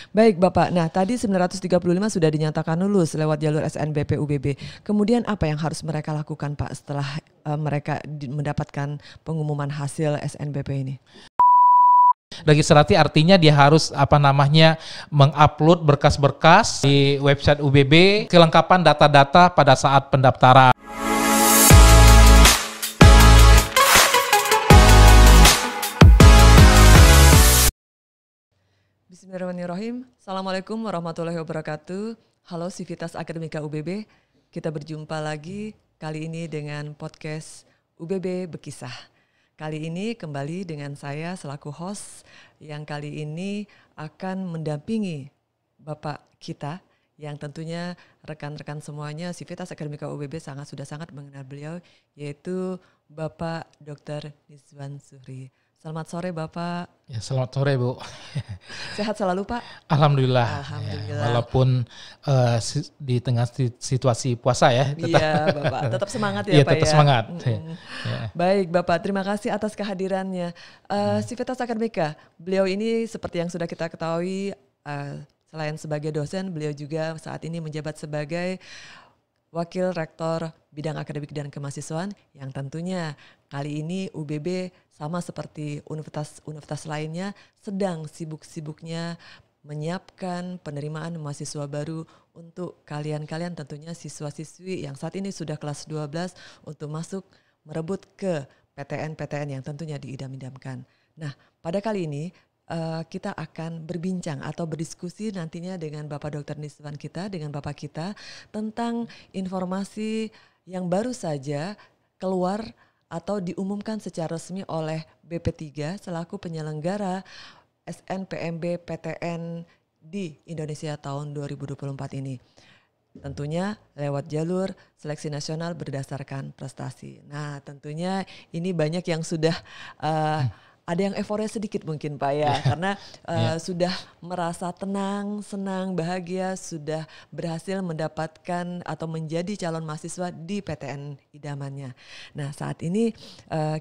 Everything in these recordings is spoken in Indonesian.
Baik Bapak, nah tadi 935 sudah dinyatakan lulus lewat jalur SNBP UBB. Kemudian apa yang harus mereka lakukan Pak setelah mereka mendapatkan pengumuman hasil SNBP ini? Registrasi artinya dia harus mengupload berkas-berkas di website UBB, kelengkapan data-data pada saat pendaftaran. Bismillahirrahmanirrahim. Assalamualaikum warahmatullahi wabarakatuh. Halo Sivitas Akademika UBB. Kita berjumpa lagi kali ini dengan podcast UBB Bekisah. Kali ini kembali dengan saya selaku host yang kali ini akan mendampingi Bapak kita yang tentunya rekan-rekan semuanya Sivitas Akademika UBB sudah sangat mengenal beliau, yaitu Bapak Dr. Nizwan Zuhri. Selamat sore Bapak. Ya, selamat sore Bu. Sehat selalu Pak? Alhamdulillah. Alhamdulillah. Ya, walaupun di tengah situasi puasa ya. Iya Bapak, tetap semangat ya, ya Pak tetap ya. semangat. Ya. Baik Bapak, terima kasih atas kehadirannya. Sivitas Akademika, beliau ini seperti yang sudah kita ketahui, selain sebagai dosen, beliau juga saat ini menjabat sebagai Wakil Rektor Bidang Akademik dan Kemahasiswaan yang tentunya kali ini UBB sama seperti universitas lainnya sedang sibuk-sibuknya menyiapkan penerimaan mahasiswa baru untuk kalian-kalian tentunya siswa-siswi yang saat ini sudah kelas 12 untuk masuk merebut ke PTN-PTN yang tentunya diidam-idamkan. Nah, pada kali ini kita akan berbincang atau berdiskusi nantinya dengan Bapak Dr. Nizwan kita, dengan Bapak kita tentang informasi yang baru saja keluar atau diumumkan secara resmi oleh BP3 selaku penyelenggara SNPMB PTN di Indonesia tahun 2024 ini. Tentunya lewat jalur seleksi nasional berdasarkan prestasi. Nah tentunya ini banyak yang sudah ada yang euforia sedikit mungkin Pak ya, karena sudah merasa tenang, senang, bahagia, sudah berhasil mendapatkan atau menjadi calon mahasiswa di PTN idamannya. Nah saat ini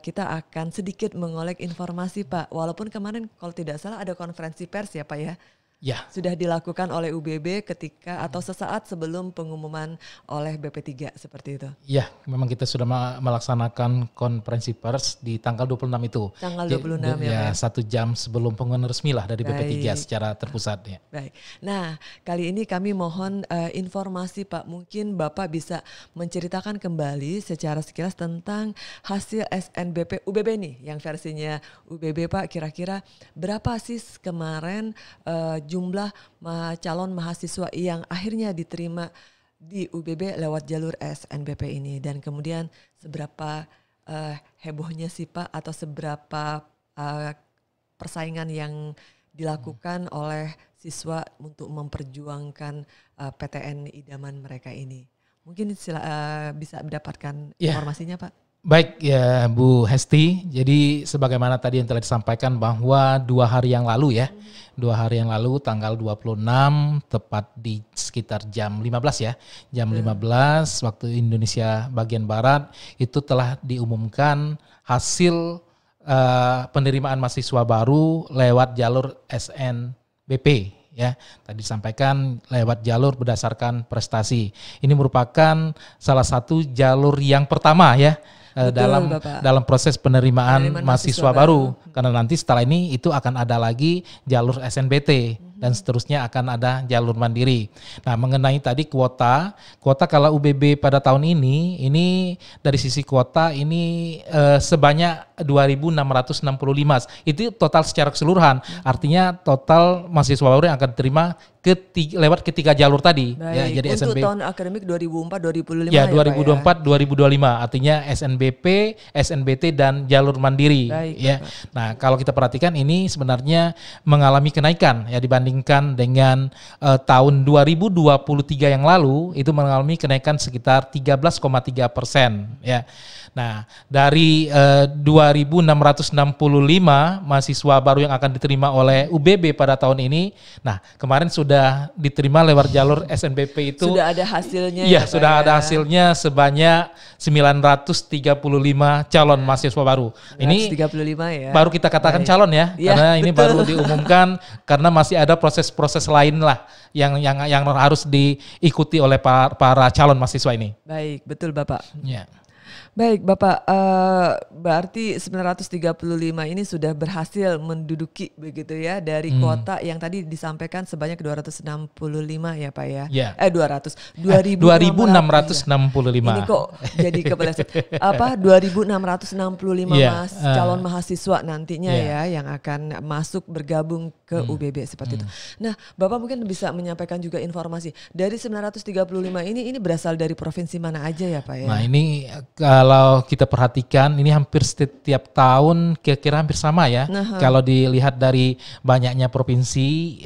kita akan sedikit mengolek informasi Pak, walaupun kemarin kalau tidak salah ada konferensi pers ya Pak ya. Ya. Sudah dilakukan oleh UBB ketika atau sesaat sebelum pengumuman oleh BP3 seperti itu. Ya, memang kita sudah melaksanakan konferensi pers di tanggal 26 itu. Tanggal 26 ya. 1 jam sebelum pengumuman resmi lah dari BP3 secara terpusat ya. Baik. Nah, kali ini kami mohon informasi Pak, mungkin Bapak bisa menceritakan kembali secara sekilas tentang hasil SNBP UBB nih yang versinya UBB Pak, kira-kira berapa sih kemarin jumlah calon mahasiswa yang akhirnya diterima di UBB lewat jalur SNBP ini, dan kemudian seberapa hebohnya sih Pak atau seberapa persaingan yang dilakukan oleh siswa untuk memperjuangkan PTN idaman mereka ini. Mungkin bisa mendapatkan informasinya Pak. Baik ya Bu Hesti, jadi sebagaimana tadi yang telah disampaikan bahwa 2 hari yang lalu ya, 2 hari yang lalu tanggal 26 tepat di sekitar jam 15 ya, jam 15 waktu Indonesia bagian Barat itu telah diumumkan hasil penerimaan mahasiswa baru lewat jalur SNBP. Ya, tadi disampaikan lewat jalur berdasarkan prestasi. Ini merupakan salah satu jalur yang pertama ya. Betul, dalam proses penerimaan mahasiswa baru. Karena nanti setelah ini itu akan ada lagi jalur SNBT dan seterusnya akan ada jalur mandiri. Nah, mengenai tadi kuota kalau UBB pada tahun ini dari sisi kuota ini sebanyak 2.665. Itu total secara keseluruhan. Artinya total mahasiswa baru yang akan diterima lewat ketiga jalur tadi. Baik, ya, jadi untuk SNB, tahun akademik 2004-2005 ya 2024-2025 artinya SNBP, SNBT dan jalur mandiri. Baik, ya. Nah kalau kita perhatikan ini sebenarnya mengalami kenaikan ya dibandingkan dengan tahun 2023 yang lalu itu mengalami kenaikan sekitar 13,3% ya. Nah, dari 2.665 mahasiswa baru yang akan diterima oleh UBB pada tahun ini, nah kemarin sudah sudah diterima lewat jalur SNBP itu sudah ada hasilnya. Iya, ya, sudah Pak, ada hasilnya sebanyak 935 calon mahasiswa baru. Ini 935 ya. baru kita katakan Baik. calon ya, Iya, karena ini betul. baru diumumkan karena masih ada proses-proses lain lah yang harus diikuti oleh para calon mahasiswa ini. Baik, betul Bapak. Ya. Baik Bapak, berarti 935 ini sudah berhasil menduduki begitu ya dari kuota yang tadi disampaikan sebanyak 265 ya Pak ya? Ya. 2665. 2665. Ini kok jadi kepeleset. 2665 calon mahasiswa nantinya ya yang akan masuk bergabung ke UBB seperti itu. Nah Bapak mungkin bisa menyampaikan juga informasi dari 935 ini berasal dari provinsi mana aja ya Pak ya? Nah ini kalau kita perhatikan ini hampir setiap tahun kira-kira hampir sama ya. Kalau dilihat dari banyaknya provinsi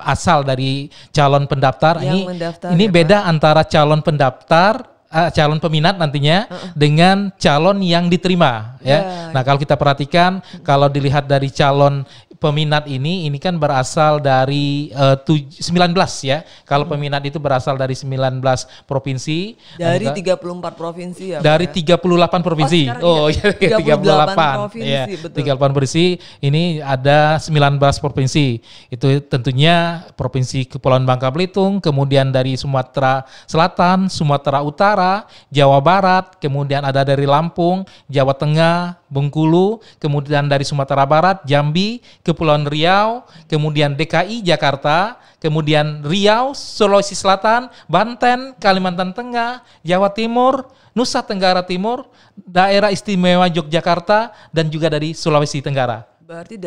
asal dari calon pendaftar Yang ini ya, beda antara calon pendaftar calon peminat nantinya dengan calon yang diterima ya. Nah, kalau kita perhatikan kalau dilihat dari calon peminat ini kan berasal dari 19 ya. Kalau peminat itu berasal dari 19 provinsi. Dari 34 provinsi ya. Dari 38 provinsi. Iya, 38 provinsi, ya, betul. 38 provinsi. Ini ada 19 provinsi. Itu tentunya Provinsi Kepulauan Bangka Belitung, kemudian dari Sumatera Selatan, Sumatera Utara, Jawa Barat, kemudian ada dari Lampung, Jawa Tengah, Bengkulu, kemudian dari Sumatera Barat, Jambi, Kepulauan Riau, kemudian DKI Jakarta, kemudian Riau, Sulawesi Selatan, Banten, Kalimantan Tengah, Jawa Timur, Nusa Tenggara Timur, Daerah Istimewa Yogyakarta, dan juga dari Sulawesi Tenggara. Berarti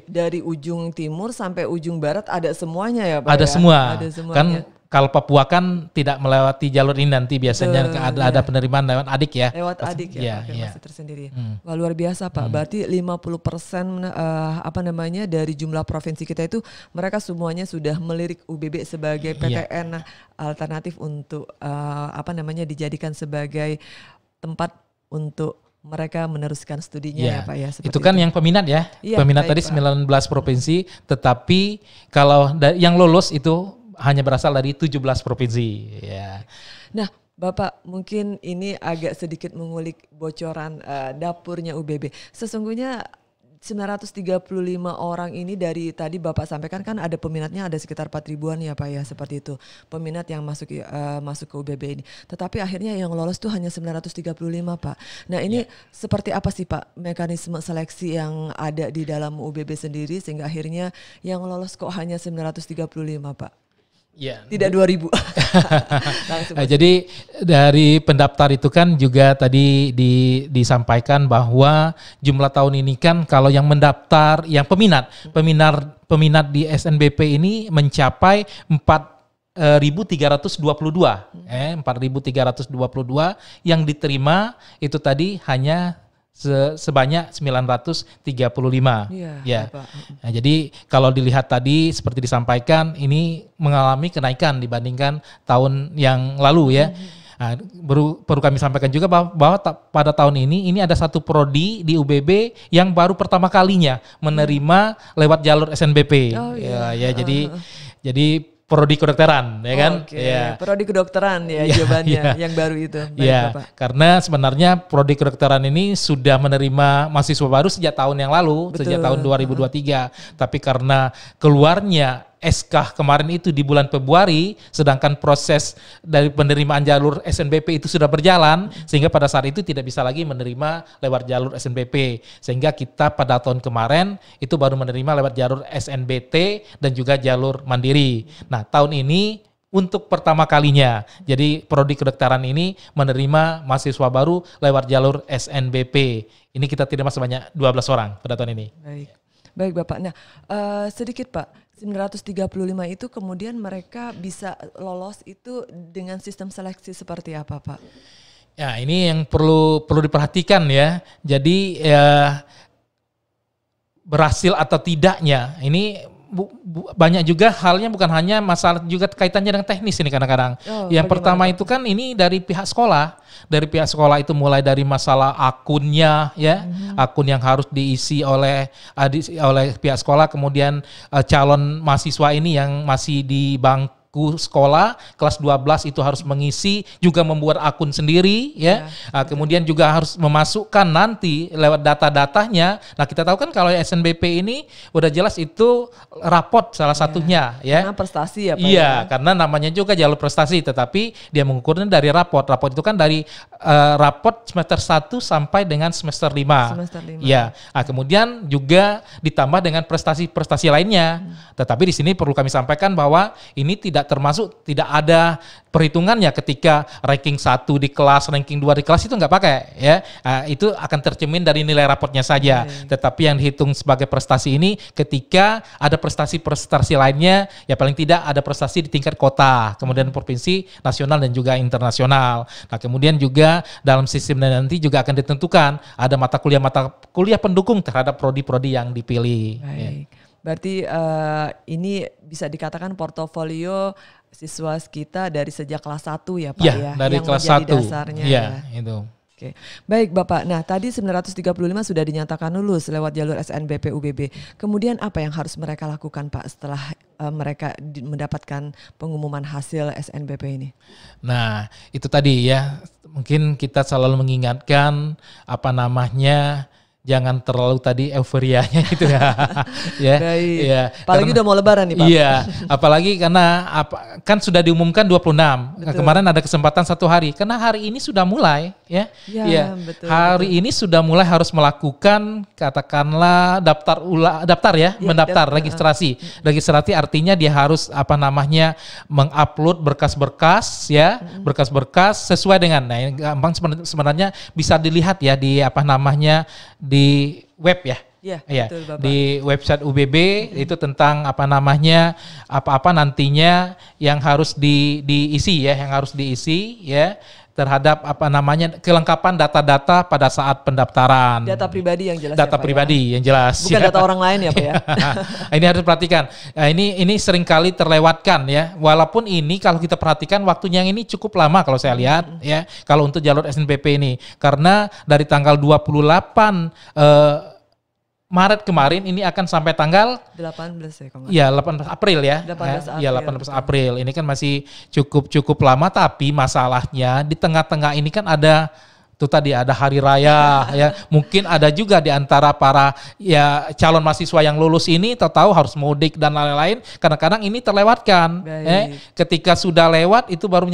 dari ujung timur sampai ujung barat ada semuanya ya Pak? Ada ya? semua. Ada semuanya. Kan kalau Papua kan tidak melewati jalur ini nanti biasanya ada penerimaan lewat adik ya. Lewat adik ya, masih tersendiri. Wah, luar biasa Pak. Berarti 50% dari jumlah provinsi kita itu mereka semuanya sudah melirik UBB sebagai PTN alternatif untuk dijadikan sebagai tempat untuk mereka meneruskan studinya ya Pak ya. Itu kan yang peminat ya. Peminat tadi Pak. 19 provinsi, tetapi kalau yang lolos itu hanya berasal dari 17 provinsi. Ya. Nah, Bapak mungkin ini agak sedikit mengulik bocoran dapurnya UBB. Sesungguhnya 935 orang ini dari tadi Bapak sampaikan kan ada peminatnya ada sekitar 4 ribuan ya Pak ya, seperti itu. Peminat yang masuk ke UBB ini. Tetapi akhirnya yang lolos tuh hanya 935 Pak. Nah ini seperti apa sih Pak mekanisme seleksi yang ada di dalam UBB sendiri sehingga akhirnya yang lolos kok hanya 935 Pak? Ya. Tidak 2000. Jadi dari pendaftar itu kan juga tadi disampaikan bahwa jumlah tahun ini kan kalau yang mendaftar, yang peminat di SNBP ini mencapai 4.322, 4.322 yang diterima itu tadi hanya sebanyak 935. Ya. Nah, jadi kalau dilihat tadi seperti disampaikan ini mengalami kenaikan dibandingkan tahun yang lalu ya. Nah, perlu kami sampaikan juga bahwa pada tahun ini ada satu prodi di UBB yang baru pertama kalinya menerima lewat jalur SNBP. Jadi prodi kedokteran ya kan? Prodi kedokteran jawabannya yang baru itu. Baik, Bapak. Karena sebenarnya prodi kedokteran ini sudah menerima mahasiswa baru sejak tahun yang lalu, sejak tahun 2023. Tapi karena keluarnya SK kemarin itu di bulan Februari, sedangkan proses dari penerimaan jalur SNBP itu sudah berjalan, sehingga pada saat itu tidak bisa lagi menerima lewat jalur SNBP. Sehingga kita pada tahun kemarin itu baru menerima lewat jalur SNBT dan juga jalur mandiri. Nah, tahun ini untuk pertama kalinya, jadi prodi kedokteran ini menerima mahasiswa baru lewat jalur SNBP. Ini kita terima sebanyak 12 orang pada tahun ini. Baik Bapak. Nah, sedikit Pak. 935 itu kemudian mereka bisa lolos itu dengan sistem seleksi seperti apa Pak? Ya ini yang perlu diperhatikan ya. Jadi berhasil atau tidaknya ini banyak juga halnya, bukan hanya masalah juga kaitannya dengan teknis ini kadang-kadang. Yang pertama itu kan ini dari pihak sekolah. Dari pihak sekolah itu mulai dari masalah akunnya ya, akun yang harus diisi oleh pihak sekolah, kemudian calon mahasiswa ini yang masih di bangku sekolah kelas 12 itu harus mengisi, juga membuat akun sendiri ya. Kemudian juga harus memasukkan nanti lewat data-datanya. Nah, kita tahu kan kalau SNBP ini udah jelas itu raport salah satunya ya. Karena prestasi ya Pak. Iya, karena namanya juga jalur prestasi, tetapi dia mengukurnya dari raport. Raport itu kan dari raport semester 1 sampai dengan semester 5. Semester 5. Iya. Nah, kemudian juga ditambah dengan prestasi-prestasi lainnya. Tetapi di sini perlu kami sampaikan bahwa ini tidak ada perhitungannya ketika ranking 1 di kelas, ranking 2 di kelas itu nggak pakai ya. Itu akan tercermin dari nilai raportnya saja. Tetapi yang dihitung sebagai prestasi ini ketika ada prestasi-prestasi lainnya, ya paling tidak ada prestasi di tingkat kota, kemudian provinsi, nasional dan juga internasional. Nah, kemudian juga dalam sistem nanti juga akan ditentukan ada mata kuliah pendukung terhadap prodi-prodi yang dipilih. Baik. Ya. Berarti ini bisa dikatakan portofolio siswa kita dari sejak kelas 1 ya Pak ya, dari yang kelas menjadi 1. dasarnya Iya, ya. itu. Oke. Baik Bapak, nah tadi 935 sudah dinyatakan lulus lewat jalur SNBP UBB. Kemudian apa yang harus mereka lakukan Pak setelah mereka mendapatkan pengumuman hasil SNBP ini? Nah, itu tadi ya, mungkin kita selalu mengingatkan jangan terlalu tadi euforianya gitu ya. Baik. Ya, apalagi udah mau lebaran nih Pak. Iya, apalagi karena kan sudah diumumkan 26. Nah, kemarin ada kesempatan 1 hari. Karena hari ini sudah mulai ya. Iya, betul. Hari ini sudah mulai harus melakukan katakanlah daftar ya, mendaftar registrasi. Registrasi artinya dia harus mengupload berkas-berkas ya, berkas-berkas sesuai dengan yang gampang sebenarnya bisa dilihat ya di web ya. Iya, betul Bapak. Di website UBB itu tentang apa nantinya yang harus diisi ya terhadap kelengkapan data-data pada saat pendaftaran. Data pribadi yang jelas. Data pribadi yang jelas. Bukan data orang lain ya Pak ya. Ini harus perhatikan. Ini seringkali terlewatkan ya. Walaupun ini kalau kita perhatikan waktunya yang ini cukup lama kalau saya lihat ya. Kalau untuk jalur SNBP ini, karena dari tanggal 28 Maret kemarin ini akan sampai tanggal 18 ya kalau nggak salah. Iya, 18 April ya. 18 Iya, 18 April. Ini kan masih cukup lama, tapi masalahnya di tengah-tengah ini kan ada hari raya ya. Mungkin ada juga di antara para calon mahasiswa yang lulus ini tahu harus mudik dan lain-lain. Kadang-kadang ini terlewatkan. Ketika sudah lewat itu baru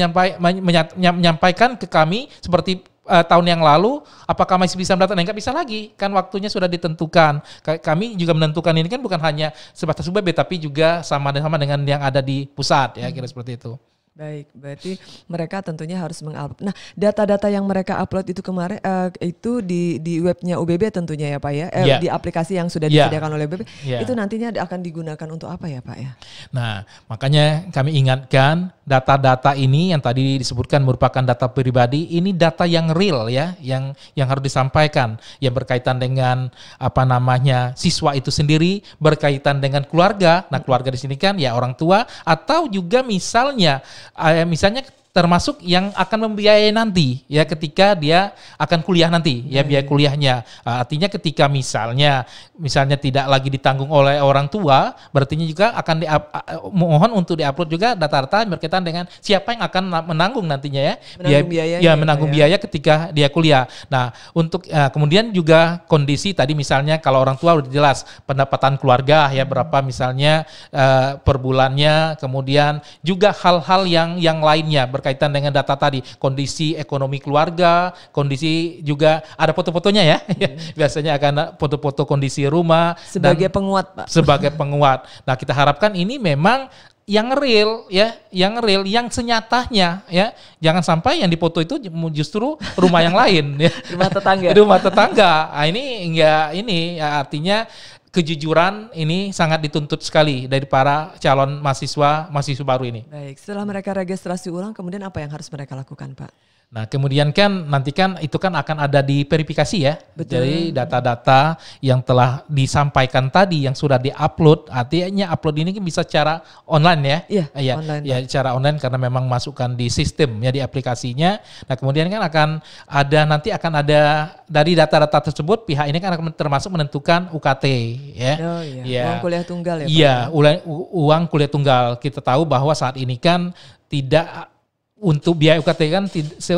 menyampaikan ke kami seperti tahun yang lalu, apakah masih bisa mendaftar? Enggak bisa lagi, kan waktunya sudah ditentukan. Kami juga menentukan ini kan bukan hanya sebatas UBB, tapi juga sama dengan yang ada di pusat ya, kira seperti itu. Baik, berarti mereka tentunya harus mengupload. Nah, data-data yang mereka upload itu kemarin itu di webnya UBB tentunya ya Pak ya, di aplikasi yang sudah disediakan oleh UBB, itu nantinya akan digunakan untuk apa ya Pak ya? Nah, makanya kami ingatkan data-data ini yang tadi disebutkan merupakan data pribadi, ini data yang real ya, yang harus disampaikan, yang berkaitan dengan siswa itu sendiri, berkaitan dengan keluarga. Nah, keluarga di sini kan ya orang tua atau juga misalnya termasuk yang akan membiayai nanti ya ketika dia akan kuliah nanti ya, biaya kuliahnya. Artinya ketika misalnya tidak lagi ditanggung oleh orang tua, berarti juga akan mohon untuk diupload juga data-data berkaitan dengan siapa yang akan menanggung nantinya ya. Menanggung biaya ketika dia kuliah. Nah, untuk kemudian juga kondisi tadi misalnya kalau orang tua udah jelas pendapatan keluarga ya berapa misalnya per bulannya, kemudian juga hal-hal yang lainnya berkaitan dengan data tadi, kondisi ekonomi keluarga, kondisi juga ada foto-fotonya ya. Biasanya akan foto-foto kondisi rumah sebagai penguat, Pak. Sebagai penguat. Nah, kita harapkan ini memang yang real ya, yang senyatanya ya. Jangan sampai yang dipoto itu justru rumah yang lain ya. Rumah tetangga. Nah, ini artinya kejujuran ini sangat dituntut sekali dari para calon mahasiswa baru ini. Baik, setelah mereka registrasi ulang, kemudian apa yang harus mereka lakukan, Pak? Nah, kemudian kan nanti kan itu kan akan ada di verifikasi ya. Betul. Jadi data-data yang telah disampaikan tadi yang sudah diupload, artinya upload ini kan bisa secara online ya. Iya, online. Ya, secara online karena memang masukkan di sistem ya di aplikasinya. Nah, kemudian kan akan ada dari data-data tersebut pihak ini kan akan termasuk menentukan UKT ya. Oh iya. Ya. Uang kuliah tunggal ya, Pak? Iya, uang kuliah tunggal. Kita tahu bahwa saat ini kan tidak untuk biaya UKT kan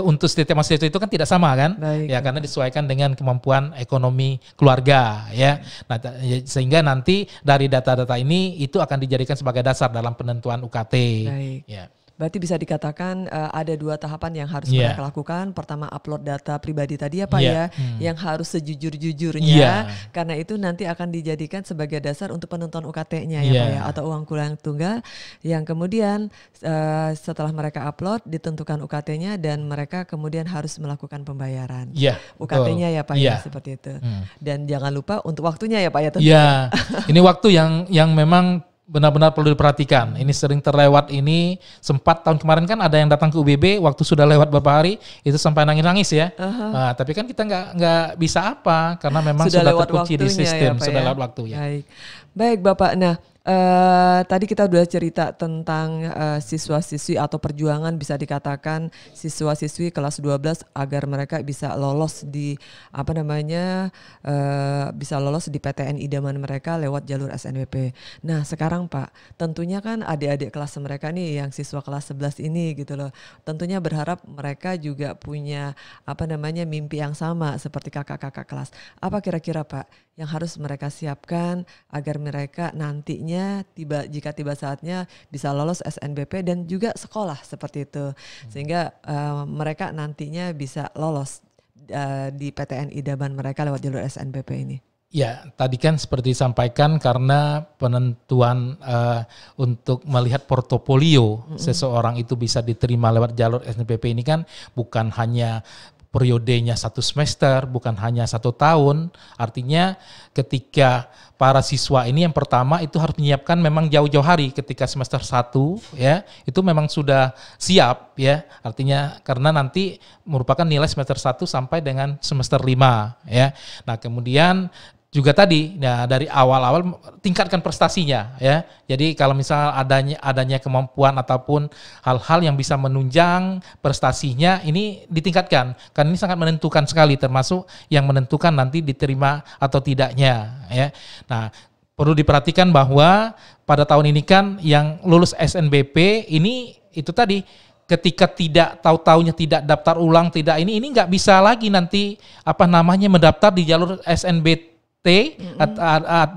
untuk setiap mahasiswa itu kan tidak sama kan. Baik. Ya karena disesuaikan dengan kemampuan ekonomi keluarga ya. Nah, sehingga nanti dari data-data ini itu akan dijadikan sebagai dasar dalam penentuan UKT. Baik. Ya. Berarti bisa dikatakan ada 2 tahapan yang harus Iya. mereka lakukan. Pertama upload data pribadi tadi ya Pak Iya. ya, yang harus sejujur-jujurnya, Iya. karena itu nanti akan dijadikan sebagai dasar untuk penentuan UKT-nya ya Iya. Pak ya, atau uang kuliah tunggal, yang kemudian setelah mereka upload ditentukan UKT-nya dan mereka kemudian harus melakukan pembayaran. Iya. UKT-nya ya Pak Iya. ya, seperti itu. Dan jangan lupa untuk waktunya ya Pak ya. Iya. Ini waktu yang memang benar-benar perlu diperhatikan. Ini sering terlewat ini. Sempat tahun kemarin kan ada yang datang ke UBB waktu sudah lewat beberapa hari itu sampai nangis-nangis ya. Nah, tapi kan kita nggak bisa apa karena memang sudah terkunci di sistem, ya, sudah ya? lewat waktu ya. Baik Bapak. Nah, tadi kita udah cerita tentang siswa-siswi atau perjuangan bisa dikatakan siswa-siswi kelas 12 agar mereka bisa lolos di bisa lolos di PTN idaman mereka lewat jalur SNBP. Nah, sekarang Pak, tentunya kan adik-adik kelas mereka nih yang siswa kelas 11 ini gitu loh. Tentunya berharap mereka juga punya mimpi yang sama seperti kakak-kakak kelas. Apa kira-kira Pak yang harus mereka siapkan agar mereka nantinya jika tiba saatnya bisa lolos SNBP dan juga sekolah seperti itu, sehingga mereka nantinya bisa lolos di PTN idaman mereka lewat jalur SNBP ini. Ya, tadi kan seperti disampaikan karena penentuan untuk melihat portofolio seseorang itu bisa diterima lewat jalur SNBP ini kan bukan hanya periodenya 1 semester, bukan hanya 1 tahun. Artinya ketika para siswa ini yang pertama itu harus menyiapkan memang jauh-jauh hari ketika semester 1 ya, itu memang sudah siap ya. Artinya karena nanti merupakan nilai semester 1 sampai dengan semester 5 ya. Nah, kemudian juga tadi dari awal-awal tingkatkan prestasinya ya. Jadi kalau misal adanya kemampuan ataupun hal-hal yang bisa menunjang prestasinya ini ditingkatkan. Karena ini sangat menentukan sekali, termasuk yang menentukan nanti diterima atau tidaknya ya. Nah, perlu diperhatikan bahwa pada tahun ini kan yang lulus SNBP ini itu tadi ketika tidak tahu-taunya tidak daftar ulang ini nggak bisa lagi nanti mendaftar di jalur SNBP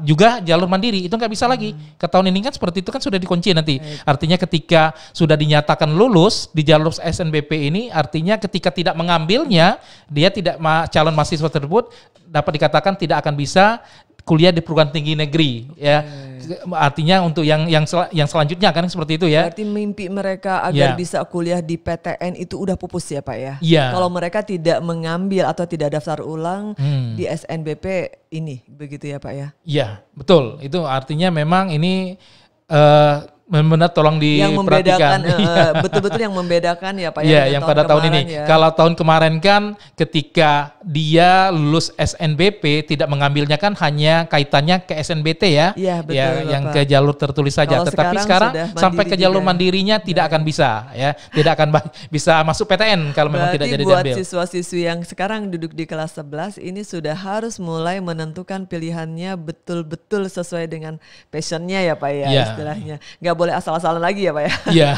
juga jalur mandiri itu nggak bisa lagi. Ke tahun ini kan seperti itu kan sudah dikunci nanti. Artinya ketika sudah dinyatakan lulus di jalur SNBP ini, artinya ketika tidak mengambilnya, dia calon mahasiswa tersebut dapat dikatakan tidak akan bisa kuliah di perguruan tinggi negeri ya. Artinya untuk yang selanjutnya kan seperti itu ya. Berarti mimpi mereka agar bisa kuliah di PTN itu udah pupus ya Pak ya. Kalau mereka tidak mengambil atau tidak daftar ulang di SNBP ini, begitu ya Pak ya. Iya, betul. Itu artinya memang ini benar-benar tolong diperhatikan. Betul-betul yang membedakan ya Pak ya. Yang pada tahun ini. Ya. Kalau tahun kemarin kan ketika dia lulus SNBP tidak mengambilnya kan hanya kaitannya ke SNBT ya. Iya betul. Yang ke jalur tertulis saja. Tetapi sekarang sampai ke jalur mandirinya tidak akan bisa ya. Tidak akan bisa masuk PTN kalau memang tidak jadi diambil. Berarti buat siswa-siswi yang sekarang duduk di kelas 11 ini sudah harus mulai menentukan pilihannya betul-betul sesuai dengan passionnya ya Pak ya, istilahnya. Nggak boleh asal-asalan lagi ya Pak ya. Iya.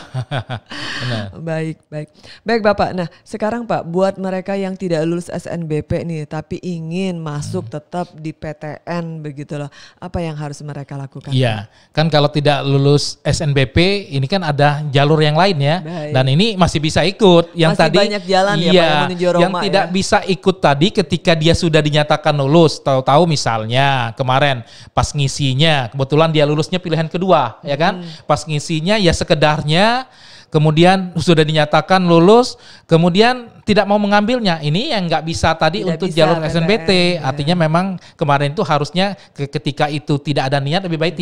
Baik Bapak. Nah sekarang Pak, buat mereka yang tidak lulus SNBP nih tapi ingin masuk tetap di PTN begitu loh, apa yang harus mereka lakukan? Iya, kan kalau tidak lulus SNBP ini kan ada jalur yang lain ya. Baik. Dan ini masih bisa ikut. Yang masih tadi banyak jalan ya Pak yang menuju Roma. Yang tidak bisa ikut tadi ketika dia sudah dinyatakan lulus, tahu-tahu misalnya kemarin pas ngisinya kebetulan dia lulusnya pilihan kedua ya kan. Pas ngisinya ya sekedarnya kemudian sudah dinyatakan lulus, kemudian tidak mau mengambilnya. Ini yang nggak bisa tadi Tidak untuk bisa jalur PTN, SNBT. ya. Artinya memang kemarin itu harusnya ketika itu tidak ada niat, lebih baik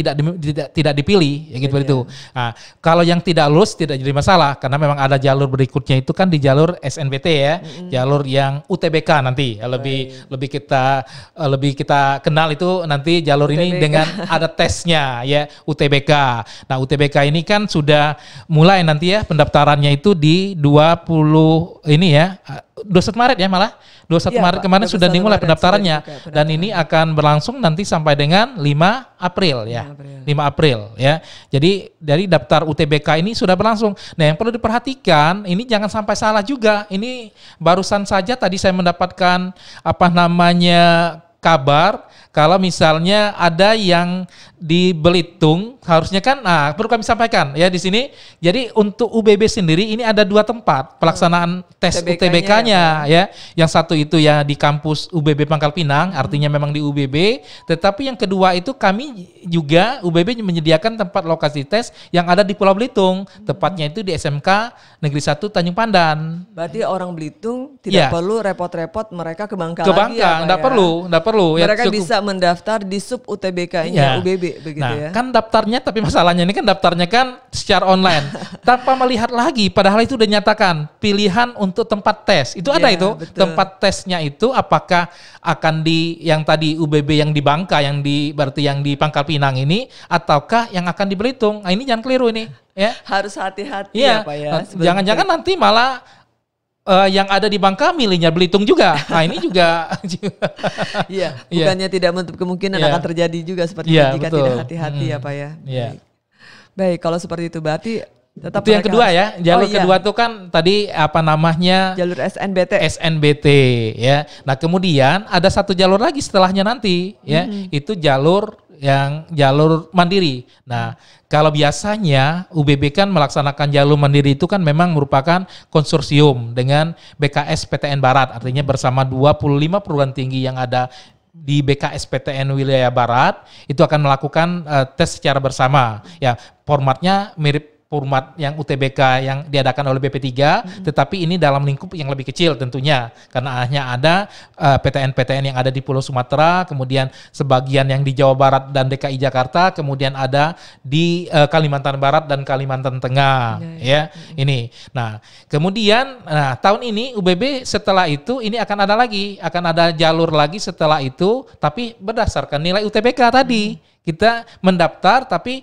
tidak dipilih, ya gitu Iya. itu. Nah, kalau yang tidak lulus tidak jadi masalah karena memang ada jalur berikutnya itu kan di jalur SNBT ya, jalur yang UTBK nanti. Lebih kita kenal itu nanti jalur ini UTBK. dengan ada tesnya ya, UTBK. Nah, UTBK ini kan sudah mulai nanti ya pendaftarannya itu di 20 ini ya, 21 Maret ya malah. 21 Iya, Maret Pak. kemarin 21 sudah dimulai Maret pendaftarannya sudah dibuka dan ini akan berlangsung nanti sampai dengan 5 April ya. 5 April ya. Jadi dari daftar UTBK ini sudah berlangsung. Nah, yang perlu diperhatikan ini jangan sampai salah juga. Ini barusan saja tadi saya mendapatkan kabar kalau misalnya ada yang di Belitung harusnya kan, perlu kami sampaikan ya di sini. Jadi untuk UBB sendiri ini ada 2 tempat pelaksanaan tes UTBK-nya ya. Yang satu itu ya di kampus UBB Pangkal Pinang, artinya memang di UBB. Tetapi yang kedua itu kami juga UBB menyediakan tempat lokasi tes yang ada di Pulau Belitung. Tepatnya itu di SMK Negeri 1 Tanjung Pandan. Berarti orang Belitung tidak perlu repot-repot mereka ke Bangka ke lagi Bangka, ya, enggak perlu. Mereka ya, bisa mendaftar di sub UTBK-nya UBB begitu ya. Kan daftarnya, tapi masalahnya ini kan daftarnya kan secara online tanpa melihat lagi, padahal itu udah nyatakan pilihan untuk tempat tes. Itu ada itu, betul. tempat tesnya itu apakah akan di yang tadi UBB yang di Bangka, berarti yang di Pangkal Pinang ini, ataukah yang akan di Belitung. Nah, ini jangan keliru ini ya. Harus hati-hati ya Pak ya. Jangan-jangan nanti malah yang ada di Bangka milihnya Belitung juga. Nah, ini juga iya, bukannya tidak menutup kemungkinan akan terjadi juga seperti itu jika tidak hati-hati ya Pak ya. Baik, kalau seperti itu berarti tetap itu yang kedua ya. Jalur kedua itu kan tadi jalur SNBT ya. Nah, kemudian ada satu jalur lagi setelahnya nanti ya. Itu jalur mandiri. Nah, kalau biasanya UBB kan melaksanakan jalur mandiri itu kan memang merupakan konsorsium dengan BKS PTN Barat. Artinya bersama 25 perguruan tinggi yang ada di BKS PTN wilayah Barat itu akan melakukan tes secara bersama. Ya, formatnya mirip format yang UTBK yang diadakan oleh BP3, tetapi ini dalam lingkup yang lebih kecil tentunya, karena hanya ada PTN-PTN yang ada di Pulau Sumatera, kemudian sebagian yang di Jawa Barat dan DKI Jakarta, kemudian ada di Kalimantan Barat dan Kalimantan Tengah, ya. Ini. Nah, kemudian tahun ini UBB setelah itu ini akan ada jalur lagi setelah itu, tapi berdasarkan nilai UTBK tadi. Kita mendaftar tapi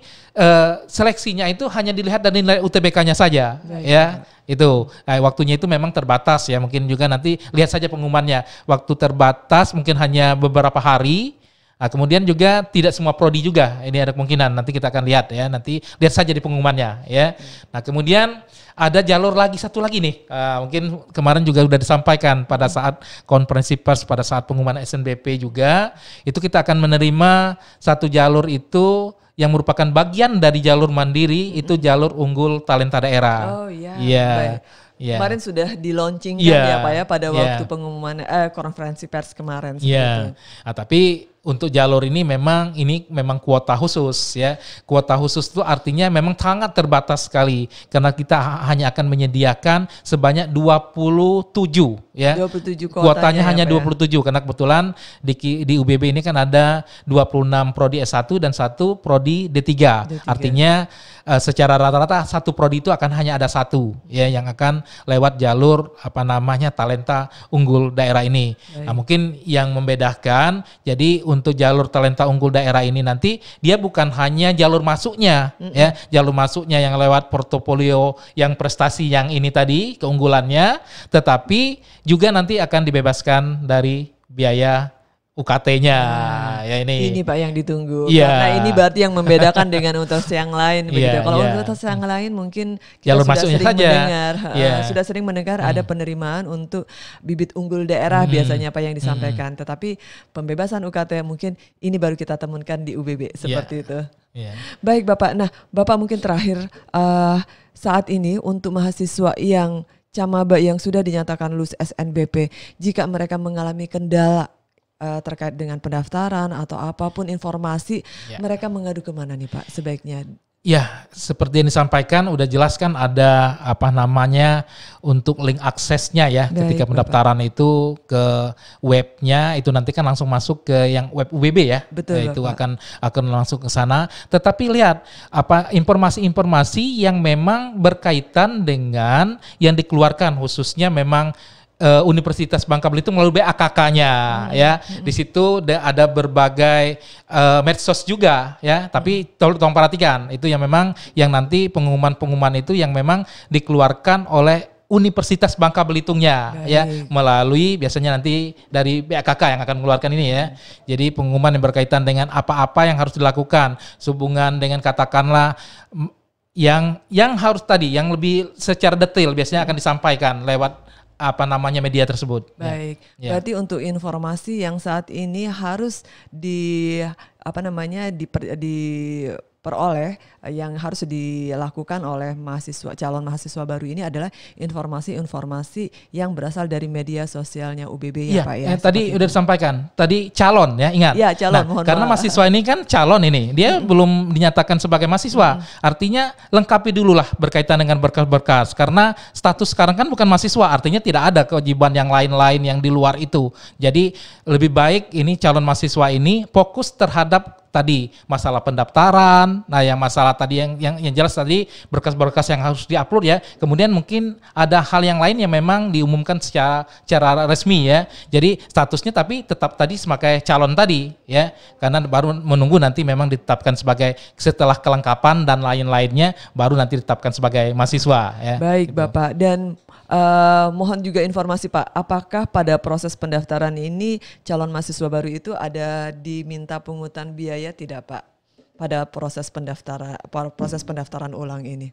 seleksinya itu hanya dilihat dari nilai UTBK-nya saja, ya. Itu waktunya itu memang terbatas ya, mungkin juga nanti lihat saja pengumumannya. Waktu terbatas mungkin hanya beberapa hari. Nah, kemudian juga tidak semua prodi juga. Ini ada kemungkinan nanti kita akan lihat ya, nanti lihat saja di pengumumannya ya. Nah, kemudian ada jalur satu lagi nih. Mungkin kemarin juga sudah disampaikan pada saat konferensi pers pada saat pengumuman SNBP juga, itu kita akan menerima satu jalur itu yang merupakan bagian dari jalur mandiri, itu jalur unggul talenta daerah. Oh iya. Iya. Yeah. Kemarin sudah di-launchingkan ya Pak ya pada waktu pengumuman konferensi pers kemarin. Iya. Nah, tapi untuk jalur ini memang kuota khusus ya. Kuota khusus itu artinya memang sangat terbatas sekali karena kita hanya akan menyediakan sebanyak 27 ya. 27 kuotanya hanya ya, 27 karena kebetulan di UBB ini kan ada 26 prodi S1 dan 1 prodi D3. Artinya secara rata-rata satu prodi itu akan hanya ada satu ya yang akan lewat jalur talenta unggul daerah ini. Nah, mungkin yang membedakan jadi untuk jalur talenta unggul daerah ini nanti dia bukan hanya jalur masuknya ya, jalur masuknya yang lewat portofolio yang prestasi yang ini tadi keunggulannya, tetapi juga nanti akan dibebaskan dari biaya UKT-nya ya ini. Ini Pak yang ditunggu. Karena ini berarti yang membedakan dengan universitas yang lain begitu. Kalau universitas yang lain mungkin kita sudah sering mendengar ada penerimaan untuk bibit unggul daerah biasanya Pak yang disampaikan. Tetapi pembebasan UKT mungkin ini baru kita temukan di UBB seperti itu. Baik Bapak. Nah, Bapak mungkin terakhir saat ini untuk mahasiswa yang camaba yang sudah dinyatakan lulus SNBP, jika mereka mengalami kendala terkait dengan pendaftaran atau apapun informasi, mereka mengadu kemana nih Pak sebaiknya? Ya, seperti yang disampaikan udah jelas kan ada apa namanya untuk link aksesnya ya. Baik, ketika pendaftaran itu ke webnya itu nanti kan langsung masuk ke yang web UBB ya. Betul, Itu Bapak. akan langsung ke sana. Tetapi lihat apa informasi-informasi yang memang berkaitan dengan yang dikeluarkan khususnya memang Universitas Bangka Belitung melalui BAKK-nya ya. Di situ ada berbagai medsos juga ya. Tapi tolong perhatikan itu yang memang yang nanti pengumuman-pengumuman itu yang memang dikeluarkan oleh Universitas Bangka Belitungnya ya, melalui biasanya nanti dari BAKK yang akan mengeluarkan ini ya. Jadi pengumuman yang berkaitan dengan apa-apa yang harus dilakukan sehubungan dengan katakanlah yang harus tadi yang lebih secara detail biasanya akan disampaikan lewat apa namanya media tersebut. Baik, Ya. berarti untuk informasi yang saat ini harus diperoleh yang harus dilakukan oleh calon mahasiswa baru ini adalah informasi-informasi yang berasal dari media sosialnya UBB ya Pak ya. Tadi udah disampaikan, tadi calon ya ingat. Ya calon, mohon karena maaf. mahasiswa ini kan calon ini, dia belum dinyatakan sebagai mahasiswa. Artinya lengkapi dulu lah berkaitan dengan berkas-berkas. Karena status sekarang kan bukan mahasiswa, artinya tidak ada kewajiban yang lain-lain yang di luar itu. Jadi lebih baik ini calon mahasiswa ini fokus terhadap tadi masalah pendaftaran, nah yang masalah tadi yang jelas tadi berkas-berkas yang harus diupload ya. Kemudian mungkin ada hal yang lain yang memang diumumkan secara resmi ya. Jadi statusnya tapi tetap tadi sebagai calon tadi ya. Karena baru menunggu nanti memang ditetapkan sebagai setelah kelengkapan dan lain-lainnya baru nanti ditetapkan sebagai mahasiswa ya. Baik gitu. Bapak, dan mohon juga informasi Pak, apakah pada proses pendaftaran ini calon mahasiswa baru itu ada diminta pungutan biaya tidak Pak pada proses pendaftaran ulang ini?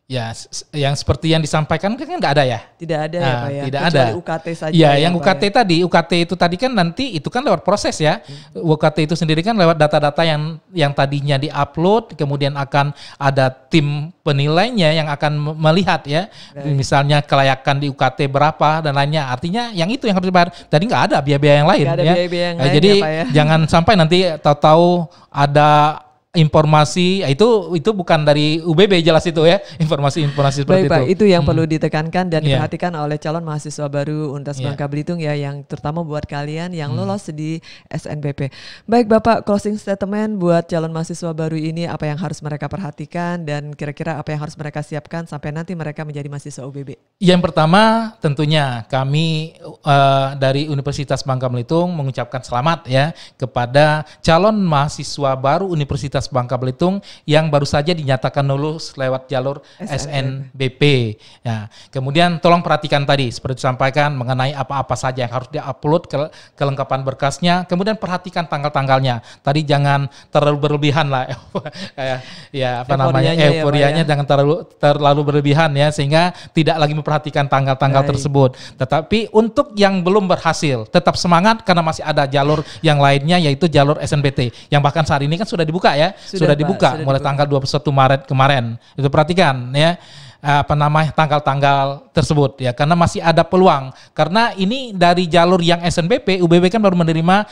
Ya, yang seperti yang disampaikan kan nggak ada ya? Tidak ada ya Pak ya? Tidak kecuali ada. UKT saja. Ya, ya yang Pak UKT ya? tadi, UKT itu tadi kan nanti itu kan lewat proses ya. UKT itu sendiri kan lewat data-data yang tadinya diupload, kemudian akan ada tim penilainya yang akan melihat ya. Misalnya kelayakan di UKT berapa dan lainnya. Artinya yang itu yang harus dibayar. Tadi nggak ada biaya-biaya yang lain Nggak ada ya. biaya-biaya yang lain Jadi ya Pak ya? jangan sampai nanti tahu-tahu ada informasi itu bukan dari UBB jelas itu ya, informasi seperti Baik Pak, itu yang perlu ditekankan dan Iya. diperhatikan oleh calon mahasiswa baru Universitas Iya. Bangka Belitung ya, yang terutama buat kalian yang lolos di SNBP. Baik Bapak, closing statement buat calon mahasiswa baru ini, apa yang harus mereka perhatikan dan kira-kira apa yang harus mereka siapkan sampai nanti mereka menjadi mahasiswa UBB. Yang pertama tentunya kami dari Universitas Bangka Belitung mengucapkan selamat ya kepada calon mahasiswa baru Universitas Bangka Belitung yang baru saja dinyatakan lulus lewat jalur SNBP. Ya, kemudian tolong perhatikan tadi seperti disampaikan mengenai apa-apa saja yang harus diupload kelengkapan berkasnya. Kemudian perhatikan tanggal-tanggalnya. Tadi jangan terlalu berlebihan lah. Euforianya ya. jangan terlalu berlebihan ya sehingga tidak lagi memperhatikan tanggal-tanggal tersebut. Tetapi untuk yang belum berhasil tetap semangat karena masih ada jalur yang lainnya yaitu jalur SNBT yang bahkan saat ini kan sudah dibuka ya. Sudah dibuka mulai tanggal 21 Maret kemarin. Itu perhatikan ya. Tanggal-tanggal tersebut ya karena masih ada peluang. Karena ini dari jalur yang SNBP UBB kan baru menerima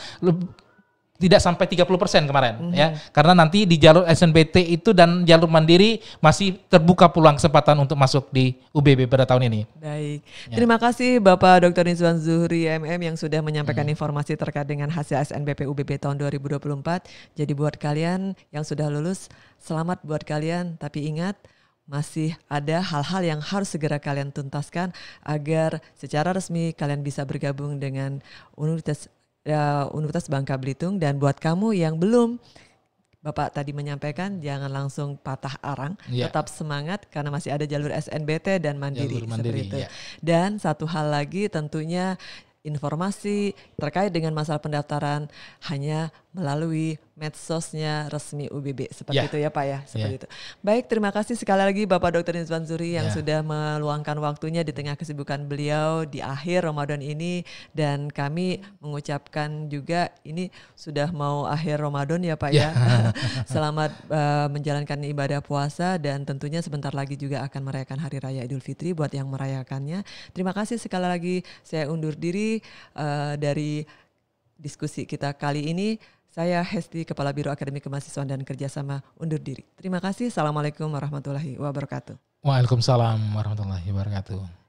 tidak sampai 30% kemarin ya. Karena nanti di jalur SNBT itu dan jalur mandiri masih terbuka peluang kesempatan untuk masuk di UBB pada tahun ini. Baik. Ya. Terima kasih Bapak Dr. Nizwan Zuhri MM yang sudah menyampaikan informasi terkait dengan hasil SNBP UBB tahun 2024. Jadi buat kalian yang sudah lulus, selamat buat kalian, tapi ingat masih ada hal-hal yang harus segera kalian tuntaskan agar secara resmi kalian bisa bergabung dengan Universitas Bangka Belitung. Dan buat kamu yang belum, Bapak tadi menyampaikan jangan langsung patah arang, tetap semangat karena masih ada jalur SNBT dan mandiri, seperti itu. Ya. Dan satu hal lagi tentunya informasi terkait dengan masalah pendaftaran hanya melalui medsosnya resmi UBB seperti itu ya Pak ya, seperti itu. Baik, terima kasih sekali lagi Bapak Dr. Nizwan Zuhri yang sudah meluangkan waktunya di tengah kesibukan beliau di akhir Ramadan ini, dan kami mengucapkan juga ini sudah mau akhir Ramadan ya Pak ya. Selamat menjalankan ibadah puasa dan tentunya sebentar lagi juga akan merayakan Hari Raya Idul Fitri buat yang merayakannya. Terima kasih sekali lagi, saya undur diri dari diskusi kita kali ini. Saya Hesti, Kepala Biro Akademi Kemahasiswaan dan Kerjasama undur diri. Terima kasih. Assalamualaikum warahmatullahi wabarakatuh. Waalaikumsalam warahmatullahi wabarakatuh.